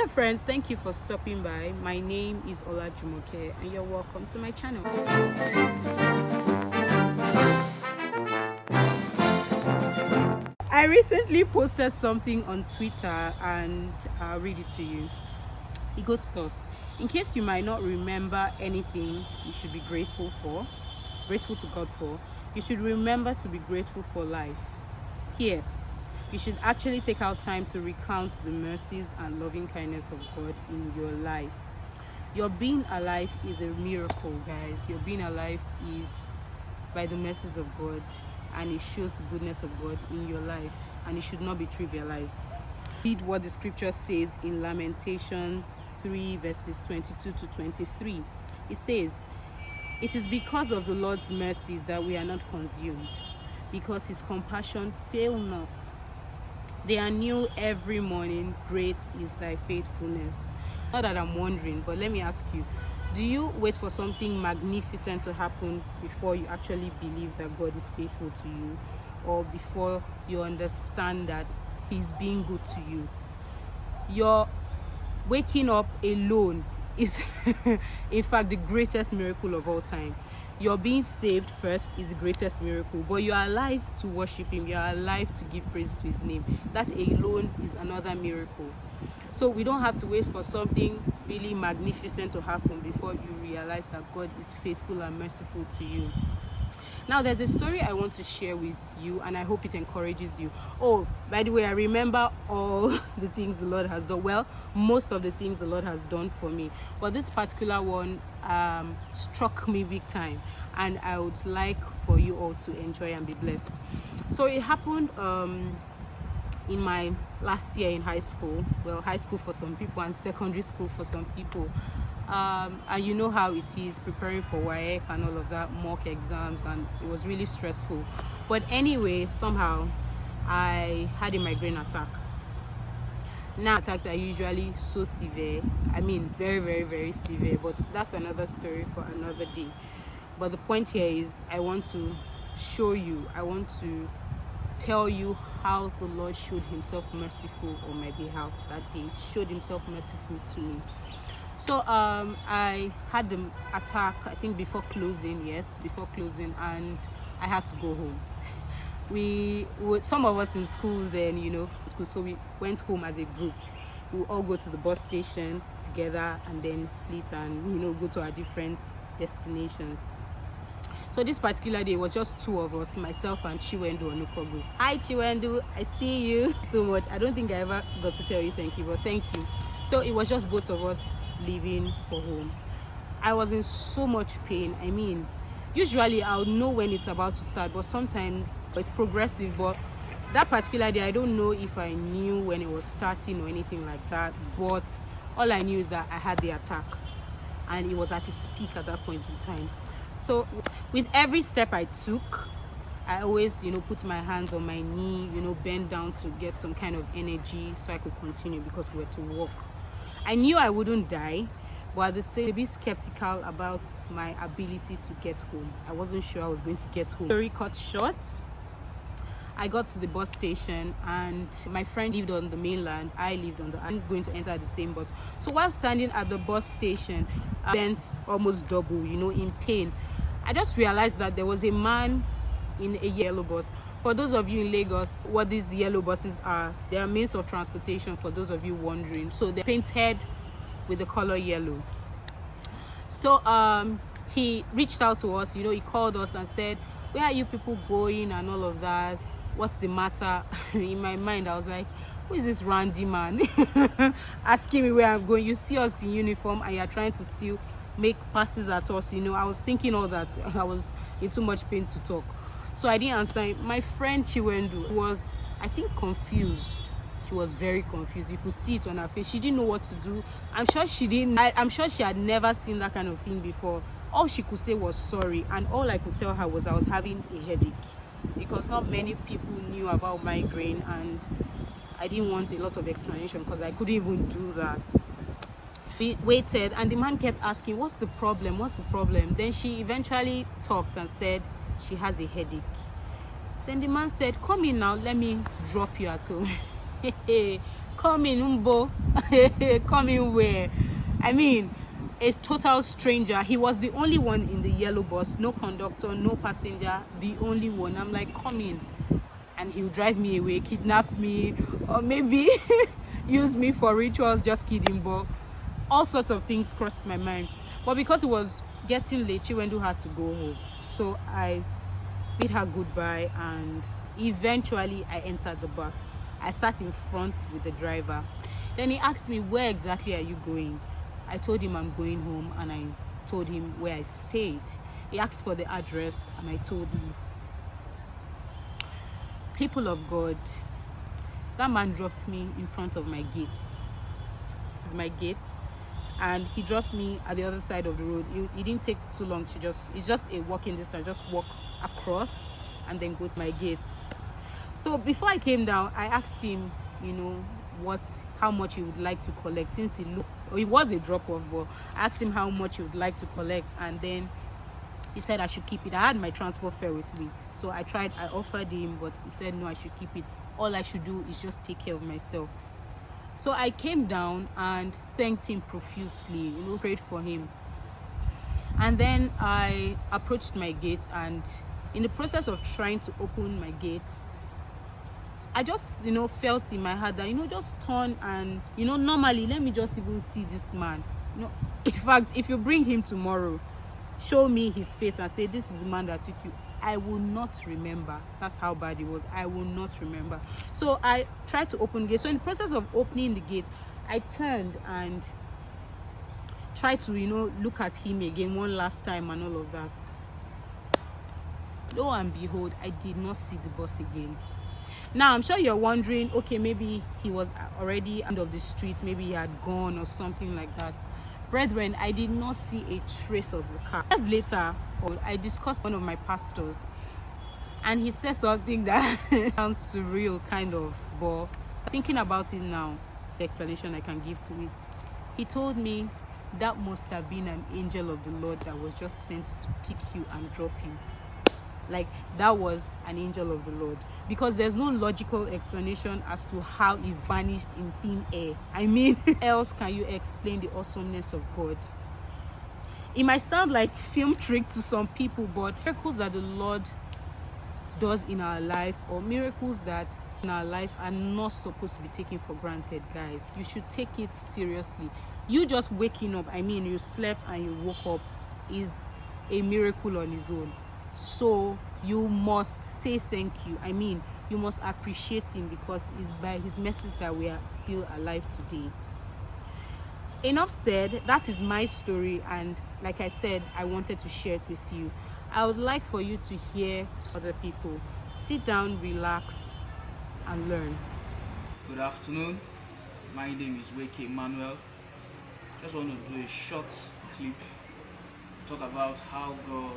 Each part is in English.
Hi friends, thank you for stopping by. My name is Olajumoke and you're welcome to my channel. I recently posted something on Twitter and I'll read it to you. It goes thus: in case you might not remember anything you should be grateful to God for, you should remember to be grateful for life. P.S. You should actually take out time to recount the mercies and loving kindness of God in your life. Your being alive is a miracle, guys. Your being alive is by the mercies of God, and it shows the goodness of God in your life, and it should not be trivialized. Read what the scripture says in Lamentation 3 verses 22 to 23. It says, "It is because of the Lord's mercies that we are not consumed, because his compassion fail not. They are new every morning. Great is thy faithfulness." Not that I'm wondering, but let me ask you, do you wait for something magnificent to happen before you actually believe that God is faithful to you, or before you understand that he's being good to you? Your waking up alone is in fact the greatest miracle of all time. Your being saved first is the greatest miracle, but you are alive to worship him, you are alive to give praise to his name. That alone is another miracle. So we don't have to wait for something really magnificent to happen before you realize that God is faithful and merciful to you. Now there's a story I want to share with you, and I hope it encourages you. Oh, by the way, I remember all the things the Lord has done. Well, most of the things the Lord has done for me, but this particular one struck me big time, and I would like for you all to enjoy and be blessed. So it happened in my last year in high school. Well, high school for some people and secondary school for some people. And you know how it is preparing for WAEC and all of that, mock exams, and it was really stressful. But anyway, somehow I had a migraine attack. Now attacks are usually so severe, I mean very, very, very severe, but that's another story for another day. But the point here is I want to show you, I want to tell you how the Lord showed himself merciful on my behalf that day, showed himself merciful to me. So I had the attack, I think before closing, and I had to go home. Some of us in school then, so we went home as a group. We all go to the bus station together and then split and go to our different destinations. So this particular day was just two of us, myself and Chiwendu Onukogu. Hi Chiwendu, I see you so much. I don't think I ever got to tell you thank you, but thank you. So it was just both of us leaving for home. I was in so much pain. I mean, usually I would know when it's about to start, but sometimes it's progressive. But that particular day, I don't know if I knew when it was starting or anything like that, but all I knew is that I had the attack and it was at its peak at that point in time. So with every step I took, I always, put my hands on my knee, bend down to get some kind of energy so I could continue, because we were to walk. I knew I wouldn't die, but at the same time, be skeptical about my ability to get home. I wasn't sure I was going to get home. Story cut short, I got to the bus station and my friend lived on the mainland. I lived on I'm going to enter the same bus. So while standing at the bus station, I bent almost double, in pain. I just realized that there was a man in a yellow bus. For those of you in Lagos, what these yellow buses are, they are means of transportation for those of you wondering. So they're painted with the color yellow. So he reached out to us, he called us and said, "Where are you people going?" and all of that. What's the matter? In my mind, I was like, who is this randy man asking me where I'm going? You see us in uniform and you're trying to still make passes at us. I was thinking all that. I was in too much pain to talk. So I didn't answer. My friend Chiwendu was, I think, confused. She was very confused. You could see it on her face. She didn't know what to do. I'm sure she had never seen that kind of thing before. All she could say was sorry. And all I could tell her was I was having a headache, because not many people knew about migraine, and I didn't want a lot of explanation because I couldn't even do that. We waited and the man kept asking, what's the problem? Then she eventually talked and said she has a headache. Then the man said, come in now, let me drop you at home. Coming, Umbo. Coming where? I mean, a total stranger. He was the only one in the yellow bus. No conductor, no passenger. The only one. I'm like, come in. And he'll drive me away, kidnap me, or maybe use me for rituals. Just kidding, but all sorts of things crossed my mind. But because it was getting late, Chiwendu had to go home. So I bid her goodbye, and eventually I entered the bus. I sat in front with the driver. Then he asked me, where exactly are you going? I told him I'm going home, and I told him where I stayed. He asked for the address, and I told him. People of God, that man dropped me in front of my gate. This is my gate, and he dropped me at the other side of the road. It didn't take too long. It's just a walking distance. Just walk across and then go to my gate. So before I came down, I asked him, how much he would like to collect, since it was a drop off, but I asked him how much he would like to collect, and then he said I should keep it. I had my transport fare with me, so I offered him, but he said no, I should keep it. All I should do is just take care of myself. So I came down and thanked him profusely, prayed for him. And then I approached my gate, and in the process of trying to open my gate, I just, felt in my heart that, just turn and, normally, let me just even see this man. In fact, if you bring him tomorrow, show me his face and say, this is the man that took you, I will not remember. That's how bad it was. I will not remember. So I tried to open the gate. So in the process of opening the gate, I turned and tried to, look at him again one last time and all of that. Lo and behold, I did not see the boss again. Now, I'm sure you're wondering, okay, maybe he was already end of the street, maybe he had gone or something like that. Brethren, I did not see a trace of the car. Years later, I discussed with one of my pastors, and he said something that sounds surreal, kind of, but thinking about it now, the explanation I can give to it. He told me that must have been an angel of the Lord that was just sent to pick you and drop you. Like, that was an angel of the Lord, because there's no logical explanation as to how he vanished in thin air. I mean, else can you explain the awesomeness of God? It might sound like film trick to some people, but miracles that the Lord does in our life, or miracles that in our life, are not supposed to be taken for granted, guys. You should take it seriously. You just waking up, you slept and you woke up, is a miracle on its own. So you must say thank you. You must appreciate him, because it's by his mercies that we are still alive today. Enough said. That is my story, and like I said, I wanted to share it with you. I would like for you to hear other people. Sit down, relax, and learn. Good afternoon. My name is Nweke Emmanuel. Just want to do a short clip, talk about how God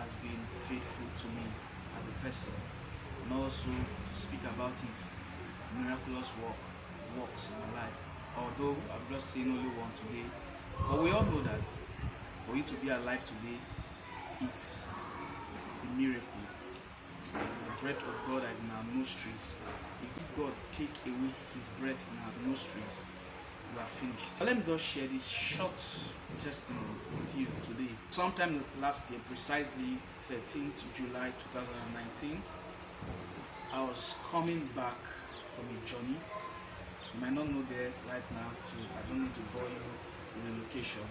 has been faithful to me as a person, and also speak about his miraculous works in my life. Although I've just seen only one today, but we all know that for you to be alive today, it's a miracle. It's the breath of God that is in our nostrils. If God take away his breath in our nostrils, we are finished. Let me just share this short testimony with you today. Sometime last year, precisely 13th July 2019, I was coming back from a journey. You might not know there right now, so I don't need to bore you with the location.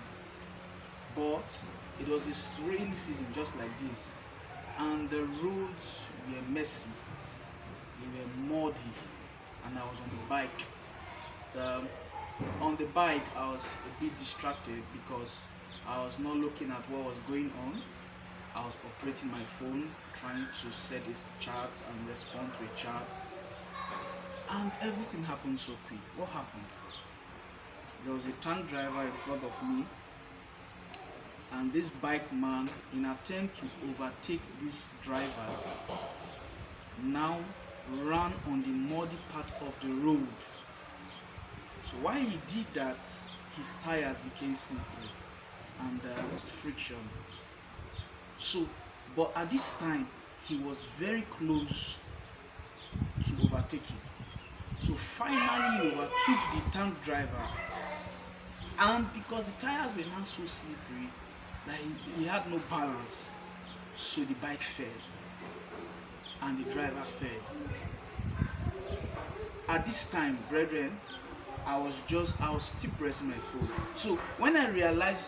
But it was this rainy season just like this, and the roads were messy, they were muddy, and I was on the bike. On the bike, I was a bit distracted because I was not looking at what was going on. I was operating my phone, trying to set a chart and respond to a chart, and everything happened so quick. What happened? There was a tank driver in front of me, and this bike man, in attempt to overtake this driver, now ran on the muddy part of the road. So while he did that, his tires became slippery and friction. So, but at this time, he was very close to overtaking. So finally he overtook the tank driver, and because the tires were now so slippery that he had no balance, so the bike fell and the driver fell. At this time, brethren, I was still pressing my phone. So when I realized,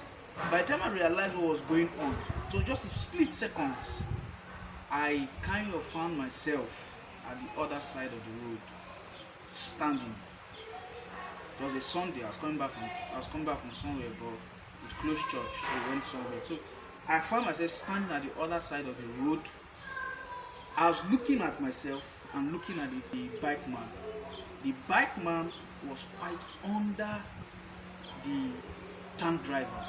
by the time I realized what was going on, it was just a split seconds, I kind of found myself at the other side of the road, standing. It was a Sunday. I was coming back from somewhere, but it closed church, so I went somewhere. So I found myself standing at the other side of the road. I was looking at myself and looking at the bike man. The bike man was quite under the tank driver.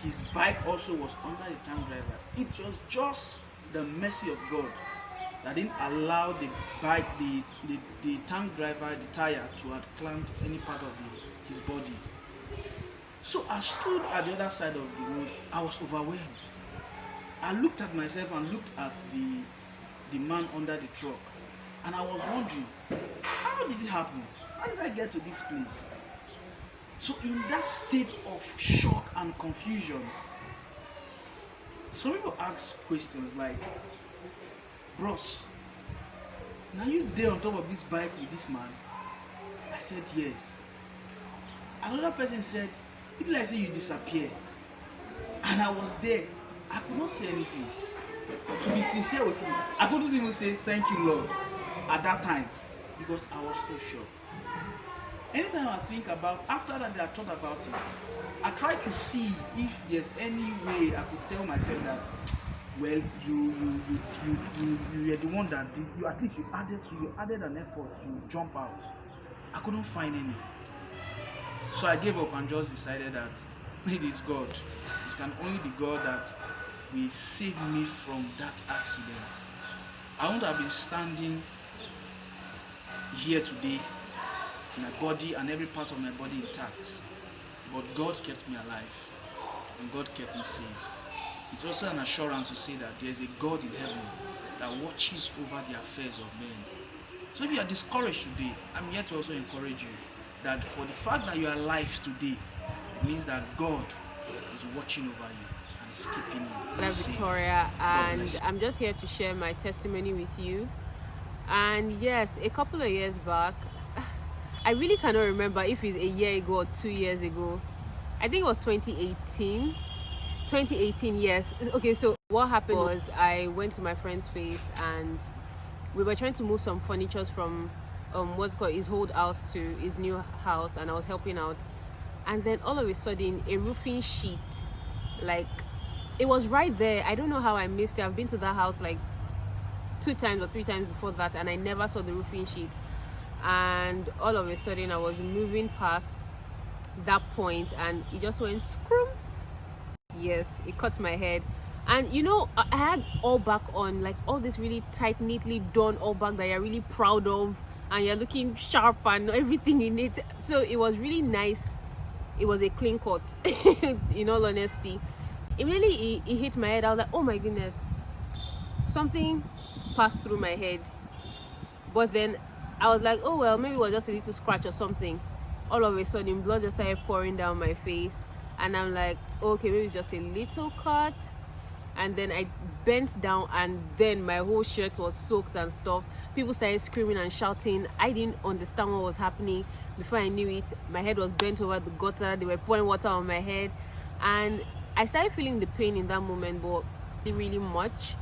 His bike also was under the tank driver. It was just the mercy of God that didn't allow the tank driver, the tire, to have clamped any part of his body. So I stood at the other side of the road. I was overwhelmed. I looked at myself and looked at the man under the truck, and I was wondering, how did it happen? How did I get to this place? So in that state of shock and confusion, some people ask questions like, bros, now you there on top of this bike with this man? I said yes. Another person said, people like say you disappear. And I was there. I could not say anything. To be sincere with you, I couldn't even say thank you, Lord, at that time, because I was so shocked. Anytime I think about, after that I thought about it, I try to see if there's any way I could tell myself that, well, you were the one that did, at least you added an effort to jump out. I couldn't find any. So I gave up and just decided that it is God. It can only be God that will save me from that accident. I wouldn't have been standing here today, my body and every part of my body intact. But God kept me alive and God kept me safe. It's also an assurance to say that there's a God in heaven that watches over the affairs of men. So if you are discouraged today, I'm here to also encourage you that for the fact that you are alive today, it means that God is watching over you and is keeping you. Agada Victoria, and I'm just here to share my testimony with you. And yes, a couple of years back, I really cannot remember if it's a year ago or 2 years ago. I think it was 2018. 2018, yes. Okay, so what happened was I went to my friend's place and we were trying to move some furniture from what's called his old house to his new house, and I was helping out. And then all of a sudden, a roofing sheet, like, it was right there. I don't know how I missed it. I've been to that house like 2 times or 3 times before that, and I never saw the roofing sheet. And all of a sudden I was moving past that point and it just went scream. Yes, it caught my head. And you know, I had all back on, like all this really tight, neatly done all back that you're really proud of, and you're looking sharp and everything in it. So it was really nice. It was a clean cut. In all honesty, immediately it hit my head. I was like, oh my goodness, something passed through my head. But then I was like, oh well, maybe it was just a little scratch or something. All of a sudden blood just started pouring down my face, and I'm like, okay, maybe it's just a little cut. And then I bent down and then my whole shirt was soaked and stuff. People started screaming and shouting. I didn't understand what was happening. Before I knew it, my head was bent over the gutter. They were pouring water on my head, and I started feeling the pain in that moment, but not really much.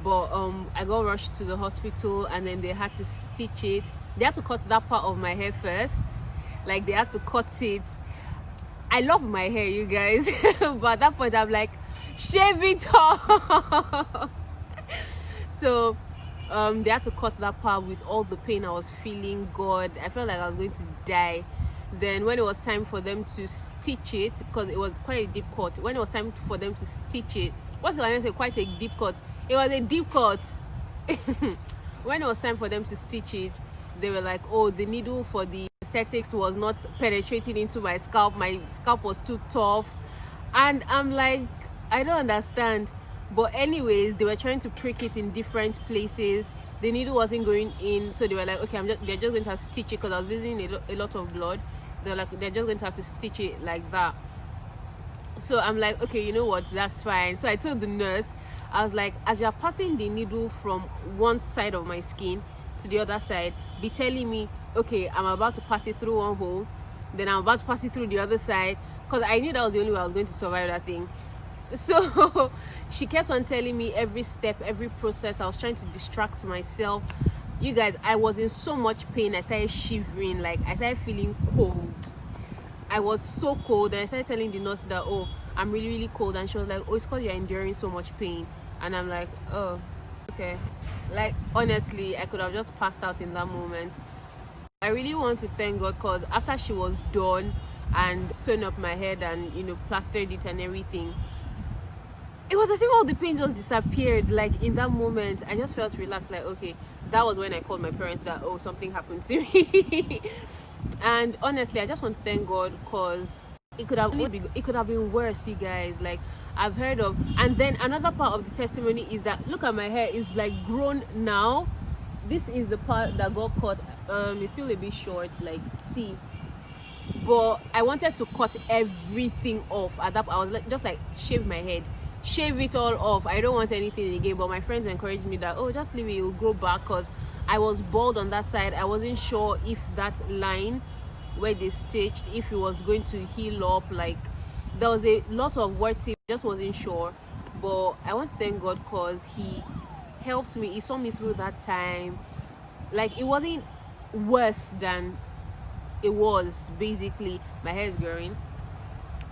But I got rushed to the hospital, and then they had to stitch it. They had to cut that part of my hair first. Like, they had to cut it. I love my hair, you guys. But at that point I'm like, shave it off. So they had to cut that part. With all the pain I was feeling, God, I felt like I was going to die. Then when it was time for them to stitch it, because it was quite a deep cut, when it was time for them to stitch it, what's the I say quite a deep cut? It was a deep cut. When it was time for them to stitch it, they were like, oh, the needle for the aesthetics was not penetrating into my scalp. My scalp was too tough. And I'm like, I don't understand. But anyways, they were trying to prick it in different places. the needle wasn't going in, so they were like, okay, they're just going to have to stitch it, because I was losing a lot of blood. They're like, they're just going to have to stitch it like that. So I'm like, okay, you know what, that's fine. So I told the nurse, I was like, as you're passing the needle from one side of my skin to the other side, be telling me, okay, I'm about to pass it through one hole, then I'm about to pass it through the other side, because I knew that was the only way I was going to survive that thing. So she kept on telling me every step, every process. I was trying to distract myself. You guys, I was in so much pain. I started shivering, like I started feeling cold. I was so cold, and I started telling the nurse that, oh, I'm really, really cold. And she was like, oh, it's because you're enduring so much pain. And I'm like, oh, okay. Like, honestly, I could have just passed out in that moment. I really want to thank God, because after she was done and sewn up my head and, you know, plastered it and everything, it was as if all the pain just disappeared. Like, in that moment, I just felt relaxed. Like, okay, that was when I called my parents that, oh, something happened to me. And honestly, I just want to thank God, because it could have been worse, you guys. Like, I've heard of. And then another part of the testimony is that, look at my hair, is like grown now. This is the part that got cut. It's still a bit short, like, see. But I wanted to cut everything off at that. I was like, just like, shave my head, shave it all off. I don't want anything again. But my friends encouraged me that, oh, just leave it, it will grow back, because I was bald on that side. I wasn't sure if that line where they stitched, if it was going to heal up. Like, there was a lot of work, just wasn't sure. But I want to thank God, because he helped me. He saw me through that time. Like, it wasn't worse than it was. Basically, my hair is growing,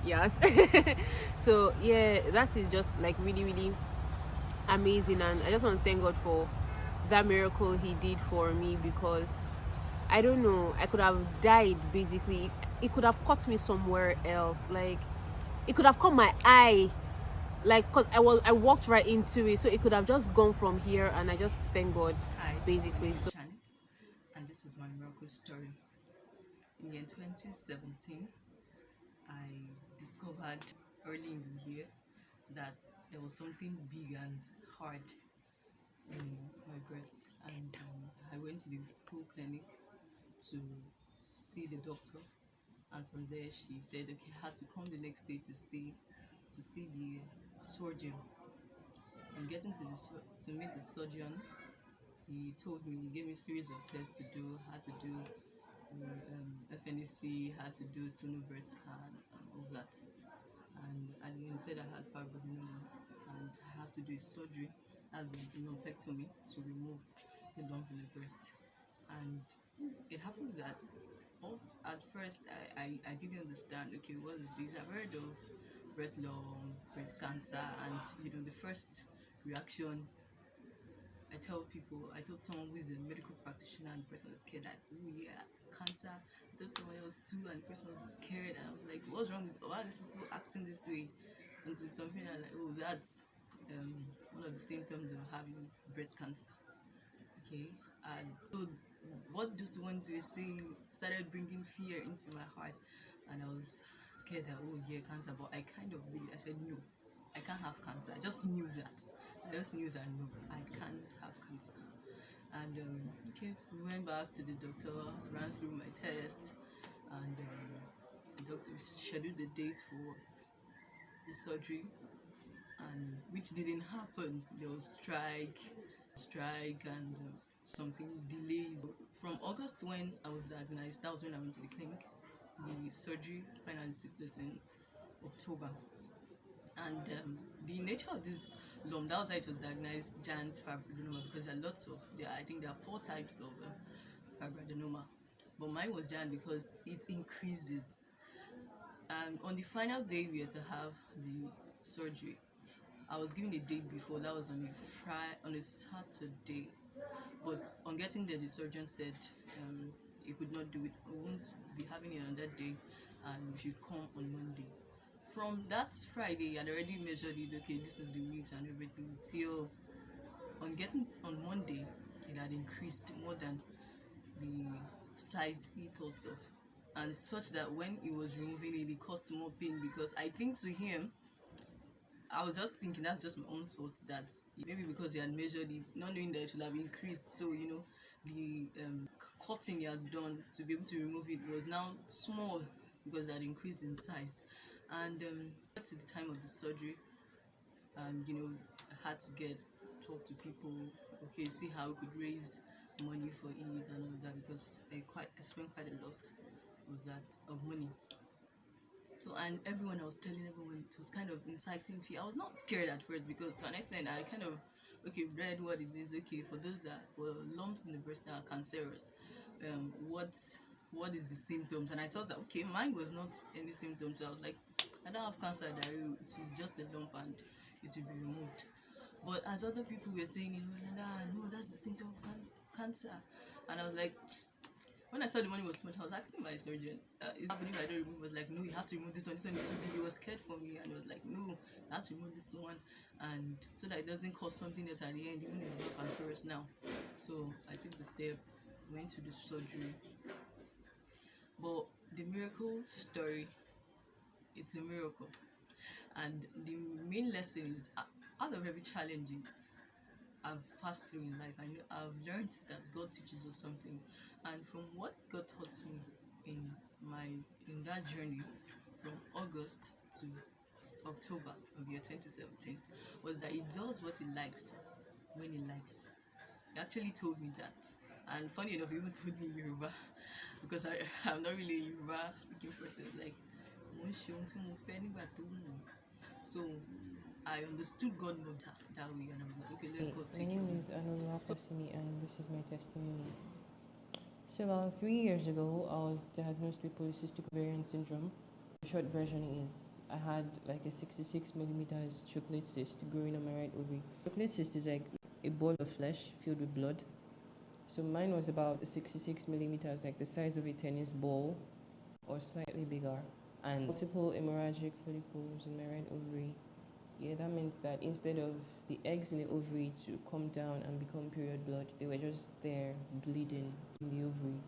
yes. So yeah, that is just like really, really amazing. And I just want to thank God for that miracle he did for me, because I don't know, I could have died. Basically, it could have caught me somewhere else. Like, it could have caught my eye, like, because I walked right into it, so it could have just gone from here. And I just thank God. Hi, Basically, so Janet, and this is my miracle story. In the year 2017, I discovered early in the year that there was something big and hard in my breast, and I went to the school clinic to see the doctor, and from there she said, okay, I had to come the next day to see the surgeon. And getting to meet the surgeon, he gave me a series of tests to do. Had to do FNEC, had to do sono breast scan and all that. And at the end said I had fibroadenoma, and I had to do a surgery as a lumpectomy to remove the lump in the breast. And it happened that at first I didn't understand, okay, what is this? I've heard of breast lump, breast cancer, and the first reaction I told someone who is a medical practitioner, and the person was scared that, oh yeah, cancer. I told someone else too, and the person was scared, and I was like, what's wrong with, why are these people acting this way? Until something like, oh, that's one of the symptoms of having breast cancer. Okay, and so what those ones were saying started bringing fear into my heart, and I was scared that, oh yeah, cancer. But I said no, I can't have cancer. I just knew that. No, I can't have cancer. And okay, we went back to the doctor, ran through my test, and the doctor scheduled the date for the surgery, and which didn't happen. There was strike, and something delays. From August, when I was diagnosed, that was when I went to the clinic. The surgery finally took place in October. And the nature of this lump, that was how it was diagnosed, giant fibroadenoma, because I think there are 4 types of fibroadenoma, but mine was giant because it increases. And on the final day we had to have the surgery, I was given a date before. That was on a Saturday, but on getting there, the surgeon said he could not do it. We won't be having it on that day, and we should come on Monday. From that Friday, I'd already measured it. Okay, this is the weight and everything. Till on Monday, it had increased more than the size he thought of, and such that when he was removing it, it caused more pain, because I think to him I was just thinking, that's just my own thoughts, that maybe because he had measured it, not knowing that it should have increased. So, the cutting he has done to be able to remove it was now small because it had increased in size. And to the time of the surgery, and I had to talk to people, okay, see how we could raise money for it and all of that, because I spent quite a lot of money. So, and everyone, I was telling everyone, it was kind of inciting fear. I was not scared at first, because to an extent I kind of read what it is. Okay, for those that were lumps in the breast that are cancerous, what is the symptoms? And I saw that, okay, mine was not any symptoms. So I was like, I don't have cancer, it is just a lump and it will be removed. But as other people were saying, no, that's the symptom of cancer. And I was like, when I saw the money was too much, I was asking my surgeon, is happening if I don't remove? He was like, no, you have to remove this one. This one is too big. He was scared for me, and he was like, no, you have to remove this one, and so that it doesn't cause something else at the end, even if it's not cancerous now. So I took the step, went to the surgery. But the miracle story, it's a miracle. And the main lesson is, out of every challenges I've passed through in life, I've learned that God teaches us something. And from what God taught me in that journey from August to October of year 2017 was that He does what He likes when He likes. He actually told me that. And funny enough, He even told me in Yoruba, because I'm not really a Yoruba speaking person. Like, so I understood God more that way, and I was like, okay, let God take you. My name is Nweke and this is my testimony. So about 3 years ago, I was diagnosed with polycystic ovarian syndrome. The short version is I had like a 66 millimeters chocolate cyst growing on my right ovary. Chocolate cyst is like a ball of flesh filled with blood. So mine was about 66 millimeters, like the size of a tennis ball or slightly bigger, and multiple hemorrhagic follicles in my right ovary. Yeah, that means that instead of the eggs in the ovary to come down and become period blood, they were just there bleeding in the ovary.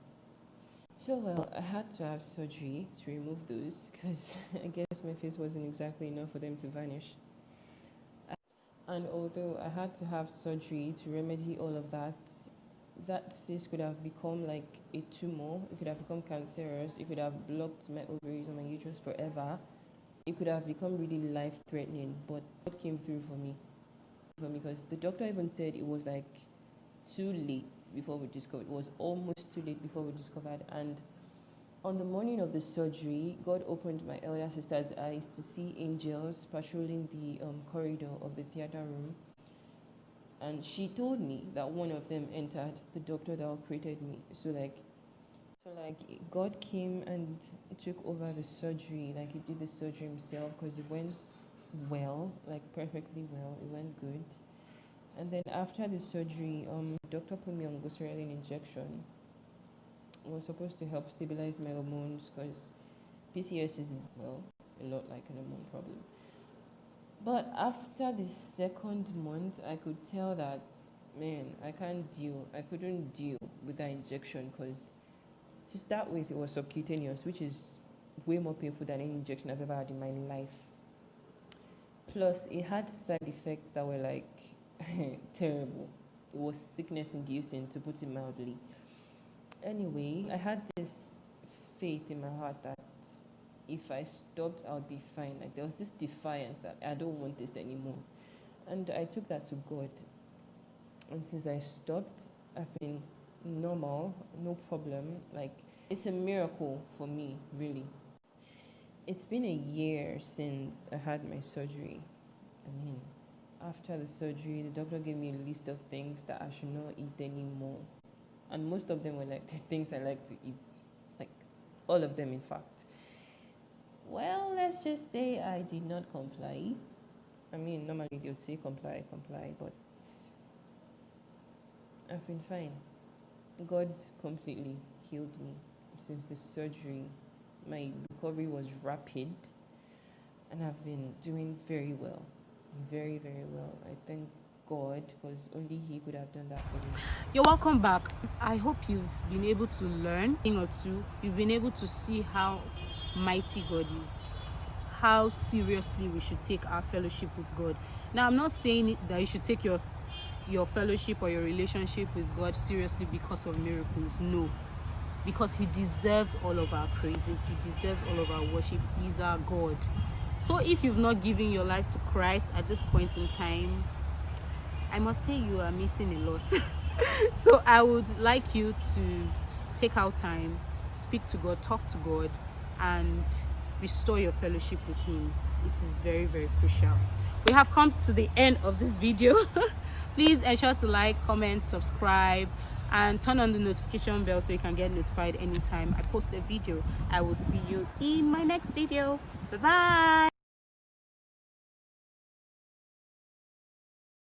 So, well, I had to have surgery to remove those because I guess my face wasn't exactly enough for them to vanish. And although I had to have surgery to remedy all of that, that cyst could have become like a tumor. It could have become cancerous. It could have blocked my ovaries or my uterus forever. It could have become really life-threatening, but God came through for me because the doctor even said it was like too late before we discovered. It was almost too late before we discovered. And on the morning of the surgery, God opened my elder sister's eyes to see angels patrolling the corridor of the theater room. And she told me that one of them entered, the doctor that operated me. So God came and took over the surgery. Like, He did the surgery Himself, because it went well, like perfectly well. It went good. And then after the surgery, doctor put me on glycerolin injection. It was supposed to help stabilize my hormones, because PCOS is, well, a lot like an hormone problem. But after the second month, I could tell that, man, I couldn't deal with that injection, because to start with, it was subcutaneous, which is way more painful than any injection I've ever had in my life. Plus, it had side effects that were like terrible. It was sickness inducing, to put it mildly. Anyway, I had this faith in my heart that if I stopped, I would be fine. Like, there was this defiance that I don't want this anymore. And I took that to God. And since I stopped, I've been normal, no problem. Like, it's a miracle for me, really. It's been a year since I had my surgery. I mean, after the surgery, the doctor gave me a list of things that I should not eat anymore. And most of them were like the things I like to eat. Like, all of them, in fact. Well, let's just say I did not comply. I mean, normally they would say comply, but I've been fine. God completely healed me since the surgery. My recovery was rapid, and I've been doing very well. Very, very well. I thank God, because only He could have done that for me. You're welcome back. I hope you've been able to learn a thing or two. You've been able to see how mighty God is, how seriously we should take our fellowship with God. Now, I'm not saying that you should take your fellowship or your relationship with God seriously because of miracles. No, because he deserves all of our praises. He deserves all of our worship. He's our God. So if you've not given your life to Christ at this point in time, I must say you are missing a lot. So I would like you to take out time, speak to God, talk to God, and restore your fellowship with him. It is very, very crucial. We have come to the end of this video. Please ensure to like, comment, subscribe, and turn on the notification bell so you can get notified anytime I post a video. I will see you in my next video. Bye bye.